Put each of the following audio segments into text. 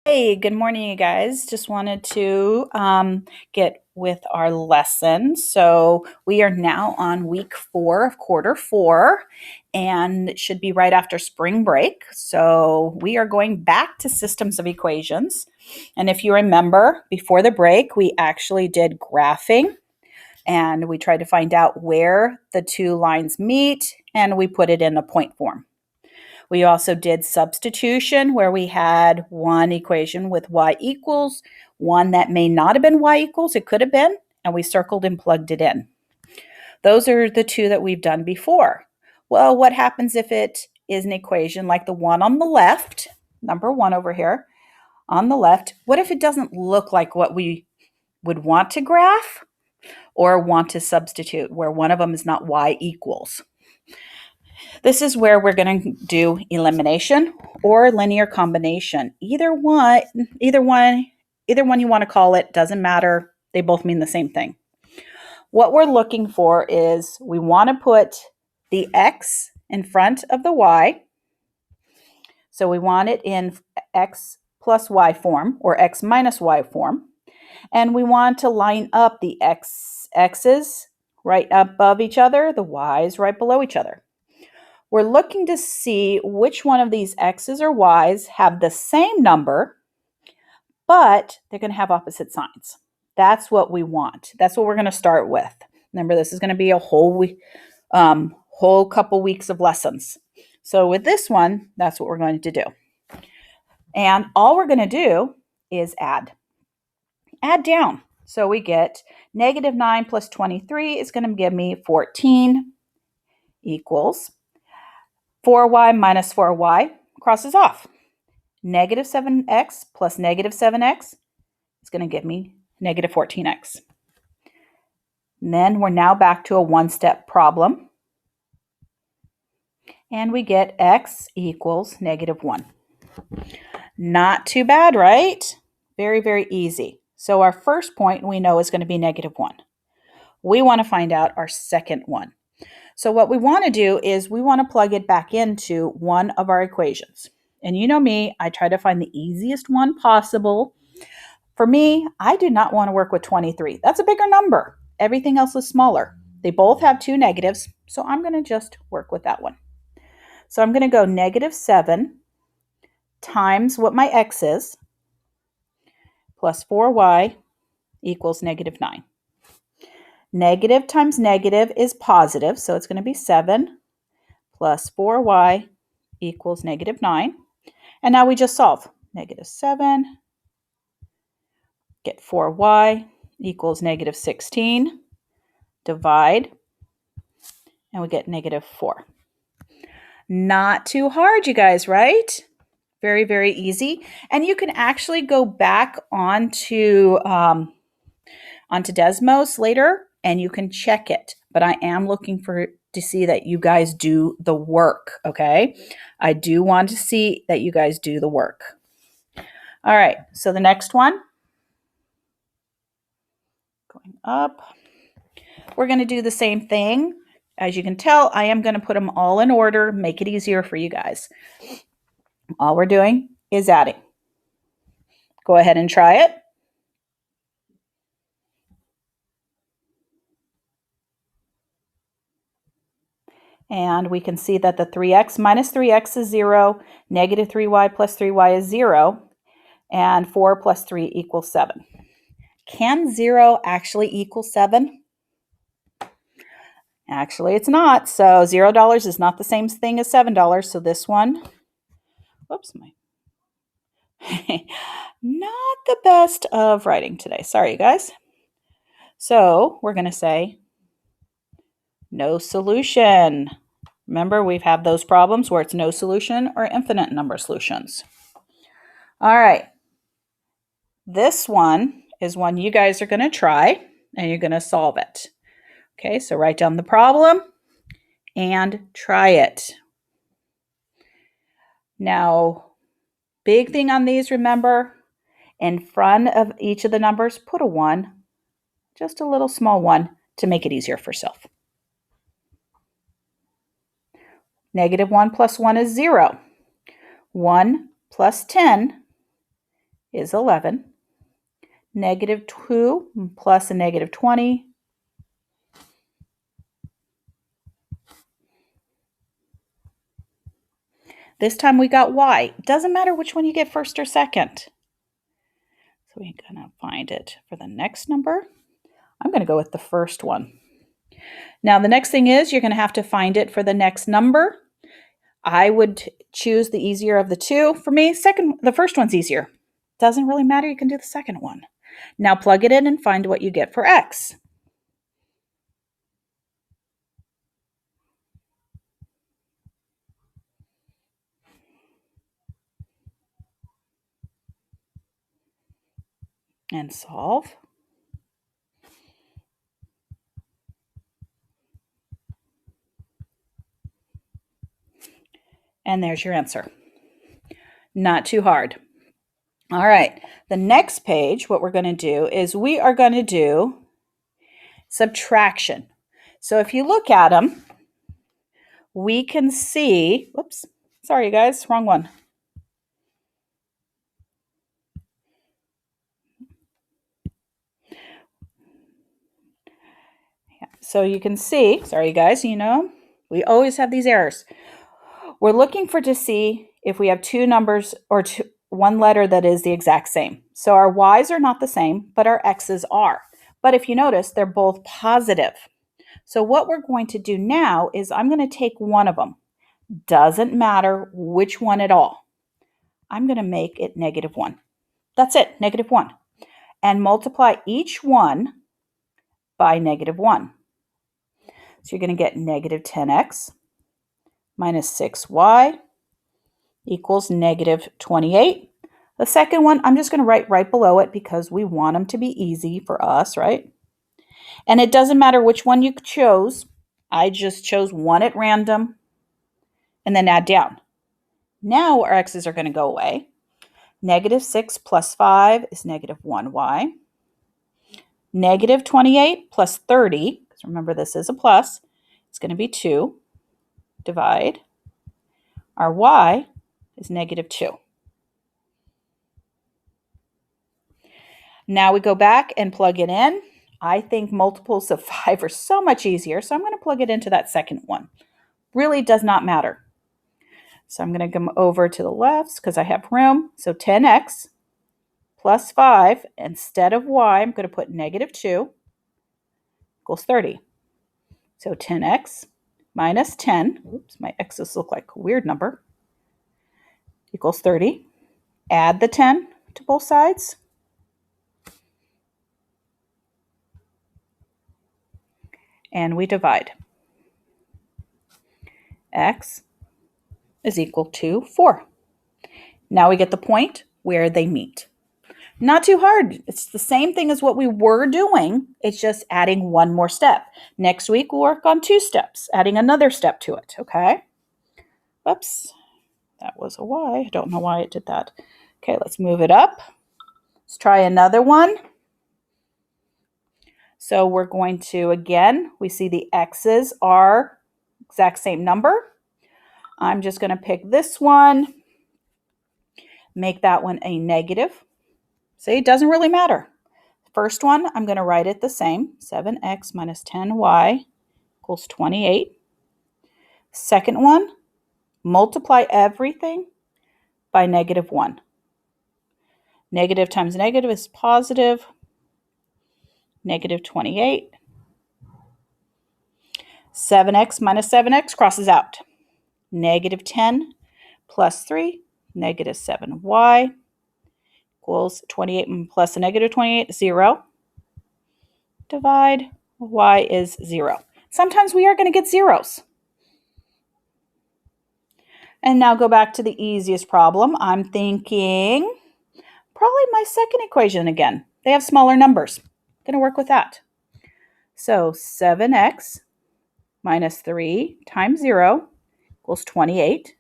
Hey, good morning, you guys. Just wanted to get with our lesson. So we are now on week 4 of quarter 4, and it should be right after spring break. So we are going back to systems of equations. And if you remember, before the break, we actually did graphing, and we tried to find out where the two lines meet, and we put it in a point form. We also did substitution, where we had one equation with y equals, one that may not have been y equals, it could have been, and we circled and plugged it in. Those are the two that we've done before. Well, what happens if it is an equation like the one on the left, number 1 over here on the left? What if it doesn't look like what we would want to graph or want to substitute, where one of them is not y equals? This is where we're going to do elimination or linear combination. Either one you want to call it, doesn't matter. They both mean the same thing. What we're looking for is we want to put the x in front of the y. So we want it in x plus y form or x minus y form. And we want to line up the x's right above each other, the y's right below each other. We're looking to see which one of these x's or y's have the same number, but they're going to have opposite signs. That's what we want. That's what we're going to start with. Remember, this is going to be a whole couple weeks of lessons. So with this one, that's what we're going to do. And all we're going to do is add down. So we get negative 9 plus 23 is going to give me 14 equals 4y minus 4y crosses off. Negative 7x plus negative 7x is going to give me negative 14x. And then we're now back to a one-step problem. And we get x equals negative 1. Not too bad, right? Very, very easy. So our first point we know is going to be negative 1. We want to find out our second one. So what we want to do is we want to plug it back into one of our equations. And you know me, I try to find the easiest one possible. For me, I do not want to work with 23. That's a bigger number. Everything else is smaller. They both have two negatives, so I'm going to just work with that one. So I'm going to go negative 7 times what my x is, plus 4y equals negative 9. Negative times negative is positive, so it's going to be 7 plus 4y equals negative 9. And now we just solve. Negative 7, get 4y equals negative 16, divide, and we get negative 4. Not too hard, you guys, right? Very, very easy. And you can actually go back onto Desmos later and you can check it. But I am looking to see that you guys do the work, okay? I do want to see that you guys do the work. All right, so the next one, going up, we're going to do the same thing. As you can tell, I am going to put them all in order, make it easier for you guys. All we're doing is adding. Go ahead and try it. And we can see that the 3x minus 3x is 0, negative 3y plus 3y is 0, and 4 plus 3 equals 7. Can 0 actually equal 7? Actually, it's not. So $0 is not the same thing as $7. So this one, whoops, not the best of writing today. Sorry, you guys. So we're going to say no solution. Remember, we've had those problems where it's no solution or infinite number solutions. All right. This one is one you guys are going to try, and you're going to solve it. Okay, so write down the problem and try it. Now, big thing on these, remember, in front of each of the numbers, put a 1, just a little small 1 to make it easier for yourself. Negative 1 plus 1 is 0. 1 plus 10 is 11. Negative 2 plus a negative 20. This time we got y. Doesn't matter which one you get first or second. So we're going to find it for the next number. I'm going to go with the first one. Now the next thing is you're going to have to find it for the next number. I would choose the easier of the two. For me, the first one's easier. Doesn't really matter, you can do the second one. Now plug it in and find what you get for x. And solve. And there's your answer. Not too hard. All right, the next page, what we're going to do is we are going to do subtraction. So if you look at them, we can see, whoops, sorry guys, wrong one. So you can see, sorry guys, we always have these errors. We're looking to see if we have two numbers or one letter that is the exact same. So our y's are not the same, but our x's are. But if you notice, they're both positive. So what we're going to do now is I'm going to take one of them. Doesn't matter which one at all. I'm going to make it -1. That's it, -1. And multiply each one by -1. So you're going to get -10x minus 6y equals -28. The second one, I'm just going to write right below it because we want them to be easy for us, right? And it doesn't matter which one you chose. I just chose one at random and then add down. Now our x's are going to go away. -6 plus 5 is -1y. -28 plus 30, because remember this is a plus, it's going to be 2. Divide. Our y is -2. Now we go back and plug it in. I think multiples of 5 are so much easier, so I'm going to plug it into that second one. Really does not matter. So I'm going to come over to the left because I have room. So 10x plus 5, instead of y, I'm going to put -2 equals 30. So 10x minus 10, oops, my x's look like a weird number, equals 30. Add the 10 to both sides. And we divide. X is equal to 4. Now we get the point where they meet. Not too hard. It's the same thing as what we were doing. It's just adding one more step. Next week, we'll work on 2 steps, adding another step to it, okay? Oops, that was a Y. I don't know why it did that. Okay, let's move it up. Let's try another one. So we're going to, again, we see the x's are exact same number. I'm just going to pick this one, make that one a negative. See, it doesn't really matter. First one, I'm going to write it the same. 7x minus 10y equals 28. Second one, multiply everything by -1. Negative times negative is positive. -28. 7x minus 7x crosses out. -10 plus 3, -7y equals 28 plus a -28, 0. Divide, y is 0. Sometimes we are going to get zeros. And now go back to the easiest problem. I'm thinking probably my second equation again. They have smaller numbers. Going to work with that. So 7x minus 3 times 0 equals 28.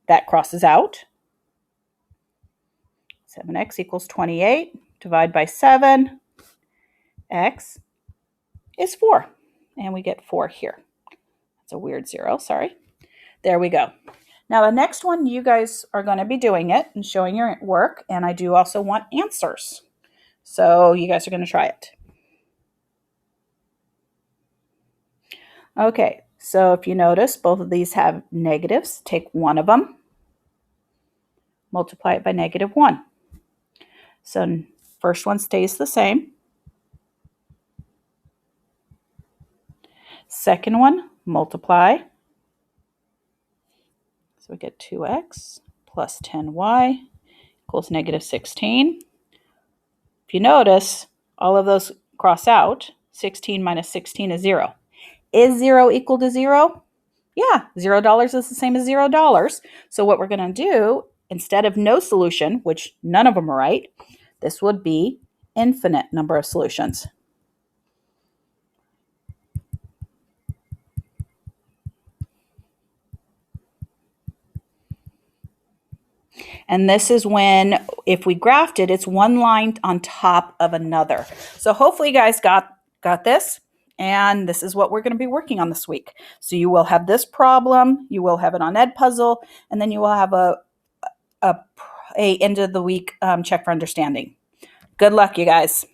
That crosses out. 7x equals 28. Divide by 7. X is 4. And we get 4 here. That's a weird 0, sorry. There we go. Now, the next one, you guys are going to be doing it and showing your work, and I do also want answers. So you guys are going to try it. Okay, so if you notice, both of these have negatives. Take one of them, multiply it by -1. So first one stays the same. Second one, multiply. So we get 2x plus 10y equals -16. If you notice, all of those cross out. 16 minus 16 is 0. Is 0 equal to 0? Yeah, $0 is the same as $0. So what we're going to do, instead of no solution, which none of them are right, this would be infinite number of solutions. And this is when, if we graphed it, it's one line on top of another. So hopefully you guys got this. And this is what we're going to be working on this week. So you will have this problem, you will have it on Edpuzzle, and then you will have a end of the week check for understanding. Good luck, you guys.